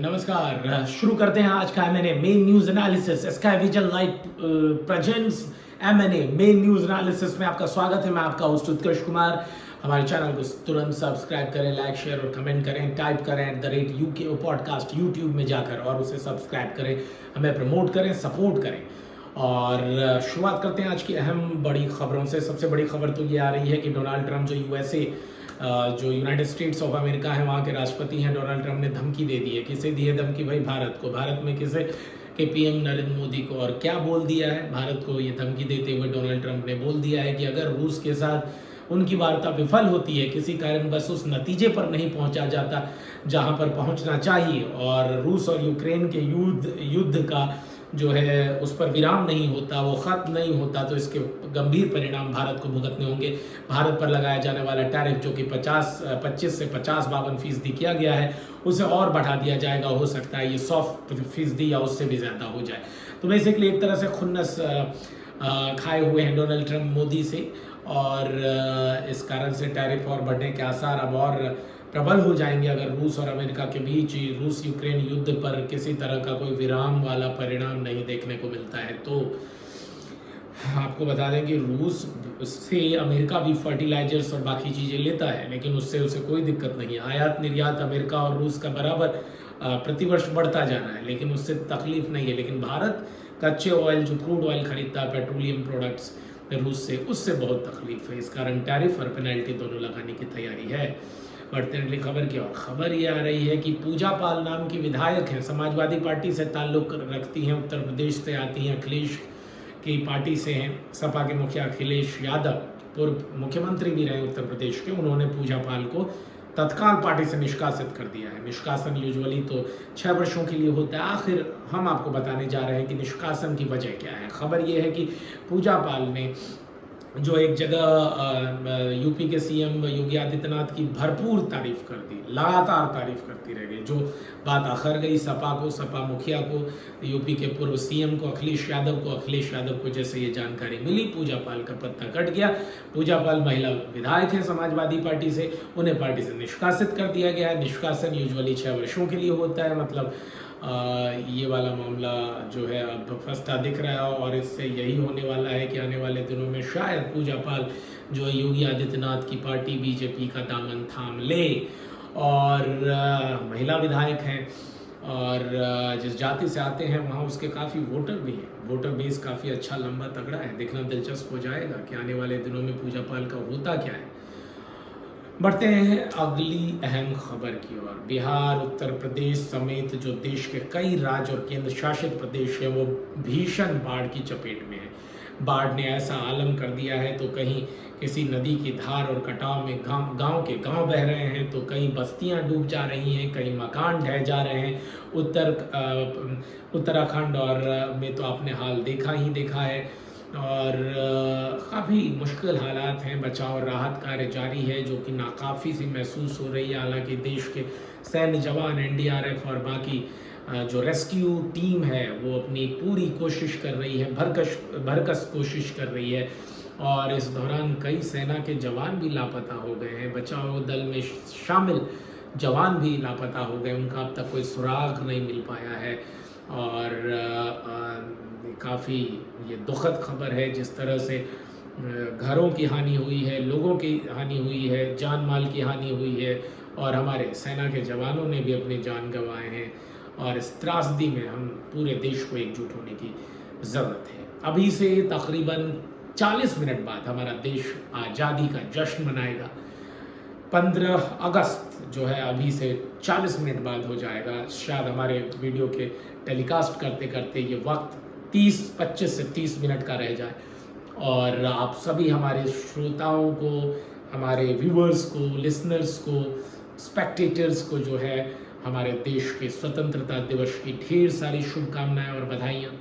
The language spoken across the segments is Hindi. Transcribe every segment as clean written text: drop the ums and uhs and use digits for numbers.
नमस्कार। शुरू करते हैं आज का MNA main news analysis. Sky vision light presents MNA main news analysis में आपका स्वागत है। मैं आपका होस्ट उत्कर्ष कुमार। हमारे चैनल को तुरंत सब्सक्राइब करें, लाइक शेयर और कमेंट करें, टाइप करें @UK पॉडकास्ट यूट्यूब में जाकर और उसे सब्सक्राइब करें, हमें प्रमोट करें, सपोर्ट करें। और शुरुआत करते हैं आज की अहम बड़ी खबरों से। सबसे बड़ी खबर तो ये आ रही है कि डोनाल्ड ट्रंप जो यूएसए जो यूनाइटेड स्टेट्स ऑफ अमेरिका है वहाँ के राष्ट्रपति हैं, डोनाल्ड ट्रंप ने धमकी दे दी है। किसे दी है धमकी? भाई भारत को। भारत में किसे? के पीएम नरेंद्र मोदी को। और क्या बोल दिया है भारत को? ये धमकी देते हुए डोनाल्ड ट्रंप ने बोल दिया है कि अगर रूस के साथ उनकी वार्ता विफल होती है, किसी कारणवश उस नतीजे पर नहीं पहुंचा जाता जहां पर पहुंचना चाहिए, और रूस और यूक्रेन के युद्ध का जो है उस पर विराम नहीं होता, वो खत्म नहीं होता, तो इसके गंभीर परिणाम भारत को भुगतने होंगे। भारत पर लगाया जाने वाला टैरिफ जो कि 25 से 52% किया गया है, उसे और बढ़ा दिया जाएगा। हो सकता है ये 100% या उससे भी ज़्यादा हो जाए। तो बेसिकली एक तरह से खुन्नस खाए हुए हैं डोनाल्ड ट्रंप मोदी से, और इस कारण से टैरिफ और बढ़ने के आसार अब और प्रबल हो जाएंगे अगर रूस और अमेरिका के बीच रूस यूक्रेन युद्ध पर किसी तरह का कोई विराम वाला परिणाम नहीं देखने को मिलता है। तो आपको बता दें कि रूस से अमेरिका भी फर्टिलाइजर्स और बाकी चीज़ें लेता है, लेकिन उससे उसे कोई दिक्कत नहीं है। आयात निर्यात अमेरिका और रूस का बराबर प्रतिवर्ष बढ़ता जा रहा है, लेकिन उससे तकलीफ नहीं है। लेकिन भारत कच्चे ऑयल जो क्रूड ऑयल खरीदता है, पेट्रोलियम प्रोडक्ट्स रूस से, उससे बहुत तकलीफ है। इस कारण टैरिफ और पेनल्टी दोनों लगाने की तैयारी है। बढ़ते अगली खबर की और खबर ये आ रही है कि पूजा पाल नाम की विधायक हैं, समाजवादी पार्टी से ताल्लुक रखती हैं, उत्तर प्रदेश से आती हैं, अखिलेश की पार्टी से हैं। सपा के मुखिया अखिलेश यादव पूर्व मुख्यमंत्री भी रहे उत्तर प्रदेश के, उन्होंने पूजा पाल को तत्काल पार्टी से निष्कासित कर दिया है। निष्कासन यूजुअली तो 6 वर्षों के लिए होता है। आखिर हम आपको बताने जा रहे हैं कि निष्कासन की वजह क्या है। खबर यह है कि पूजा पाल ने जो एक जगह यूपी के सीएम योगी आदित्यनाथ की भरपूर तारीफ कर दी, लगातार तारीफ करती रह गई। जो बात आखिर गई सपा को, सपा मुखिया को, यूपी के पूर्व सीएम को अखिलेश यादव को जैसे ये जानकारी मिली, पूजा पाल का पत्ता कट गया। पूजा पाल महिला विधायक हैं समाजवादी पार्टी से, उन्हें पार्टी से निष्कासित कर दिया गया है। निष्कासन यूजुअली 6 वर्षों के लिए होता है। मतलब ये वाला मामला जो है अब फंसता दिख रहा है, और इससे यही होने वाला है कि आने वाले दिनों में शायद पूजा पाल जो योगी आदित्यनाथ की पार्टी बीजेपी का दामन थाम ले। और महिला विधायक हैं, और जिस जाति से आते हैं वहाँ उसके काफ़ी वोटर भी हैं। वोटर बेस काफ़ी अच्छा लंबा तगड़ा है। देखना दिलचस्प हो जाएगा कि आने वाले दिनों में पूजा पाल का होता क्या है। बढ़ते हैं अगली अहम खबर की ओर। बिहार, उत्तर प्रदेश समेत जो देश के कई राज्य और केंद्र शासित प्रदेश है वो भीषण बाढ़ की चपेट में है। बाढ़ ने ऐसा आलम कर दिया है, तो कहीं किसी नदी की धार और कटाव में गांव के गांव बह रहे हैं, तो कई बस्तियां डूब जा रही हैं, कई मकान ढह जा रहे हैं। उत्तराखंड और में तो आपने हाल देखा है, और काफ़ी मुश्किल हालात हैं। बचाव और राहत कार्य जारी है, जो कि नाकाफ़ी सी महसूस हो रही है। हालांकि देश के सैन्य जवान, NDRF और बाकी जो रेस्क्यू टीम है वो अपनी पूरी कोशिश कर रही है, भरकस कोशिश कर रही है। और इस दौरान कई सेना के जवान भी लापता हो गए हैं। बचाव दल में शामिल जवान भी लापता हो गए, उनका अब तक कोई सुराग नहीं मिल पाया है। और काफ़ी ये दुखद खबर है, जिस तरह से घरों की हानि हुई है, लोगों की हानि हुई है, जान माल की हानि हुई है, और हमारे सेना के जवानों ने भी अपनी जान गंवाए हैं। और इस त्रासदी में हम पूरे देश को एकजुट होने की ज़रूरत है। अभी से तकरीबन 40 मिनट बाद हमारा देश आज़ादी का जश्न मनाएगा। 15 अगस्त जो है अभी से 40 मिनट बाद हो जाएगा। शायद हमारे वीडियो के टेलीकास्ट करते करते ये वक्त 25 से 30 मिनट का रह जाए, और आप सभी हमारे श्रोताओं को, हमारे व्यूअर्स को, लिसनर्स को, स्पेक्टेटर्स को जो है हमारे देश के स्वतंत्रता दिवस की ढेर सारी शुभकामनाएं और बधाइयाँ।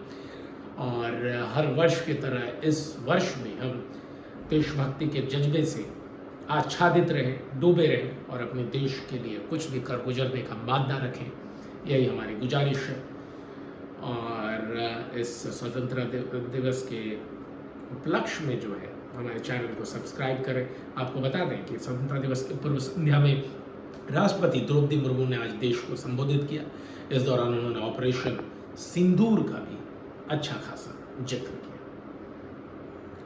और हर वर्ष की तरह इस वर्ष में हम देशभक्ति के जज्बे से आच्छादित रहें, डूबे रहें, और अपने देश के लिए कुछ भी कर गुजरने का मादा रखें। यही हमारी गुजारिश है। और इस स्वतंत्रता दिवस के उपलक्ष्य में जो है हमारे चैनल को सब्सक्राइब करें। आपको बता दें कि स्वतंत्रता दिवस की पूर्व संध्या में राष्ट्रपति द्रौपदी मुर्मू ने आज देश को संबोधित किया। इस दौरान उन्होंने ऑपरेशन सिंदूर का भी अच्छा खासा जिक्र किया।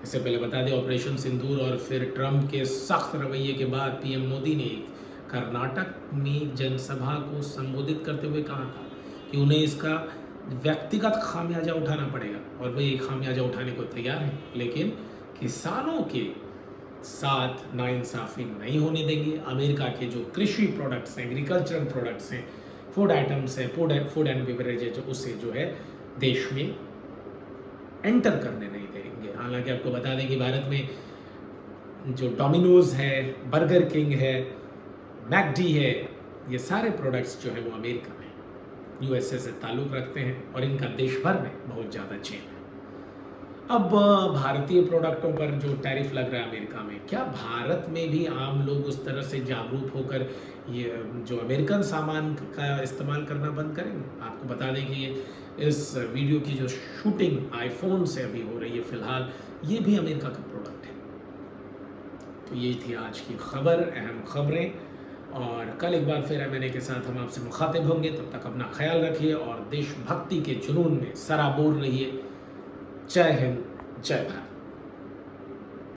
इससे पहले बता दें, ऑपरेशन सिंदूर और फिर ट्रंप के सख्त रवैये के बाद पीएम मोदी ने कर्नाटक में जनसभा को संबोधित करते हुए कहा था कि उन्हें इसका व्यक्तिगत खामियाजा उठाना पड़ेगा और वे खामियाजा उठाने को तैयार हैं, लेकिन किसानों के साथ नाइंसाफी नहीं होने देंगे। अमेरिका के जो कृषि प्रोडक्ट्स हैं, एग्रीकल्चरल प्रोडक्ट्स हैं, फूड आइटम्स हैं, फूड एंड बेवरेजेज, उसे जो है देश में एंटर करने नहीं देंगे। हालांकि आपको बता दें कि भारत में जो डोमिनोज है, बर्गर किंग है, मैकडी है, ये सारे प्रोडक्ट्स जो है वो अमेरिका में यूएसए से ताल्लुक़ रखते हैं और इनका देश भर में बहुत ज़्यादा चेन है। अब भारतीय प्रोडक्टों पर जो टैरिफ लग रहा है अमेरिका में, क्या भारत में भी आम लोग उस तरह से जागरूक होकर ये जो अमेरिकन सामान का इस्तेमाल करना बंद करेंगे? आपको बता दें कि इस वीडियो की जो शूटिंग आईफोन से अभी हो रही है फिलहाल, ये भी अमेरिका का प्रोडक्ट है। तो ये थी आज की खबर, अहम खबरें, और कल एक बार फिर एमएनए के साथ हम आपसे मुखातिब होंगे। तब तक अपना ख्याल रखिए और देशभक्ति के जुनून में सराबोर रहिए। जय हिंद, जय भारत।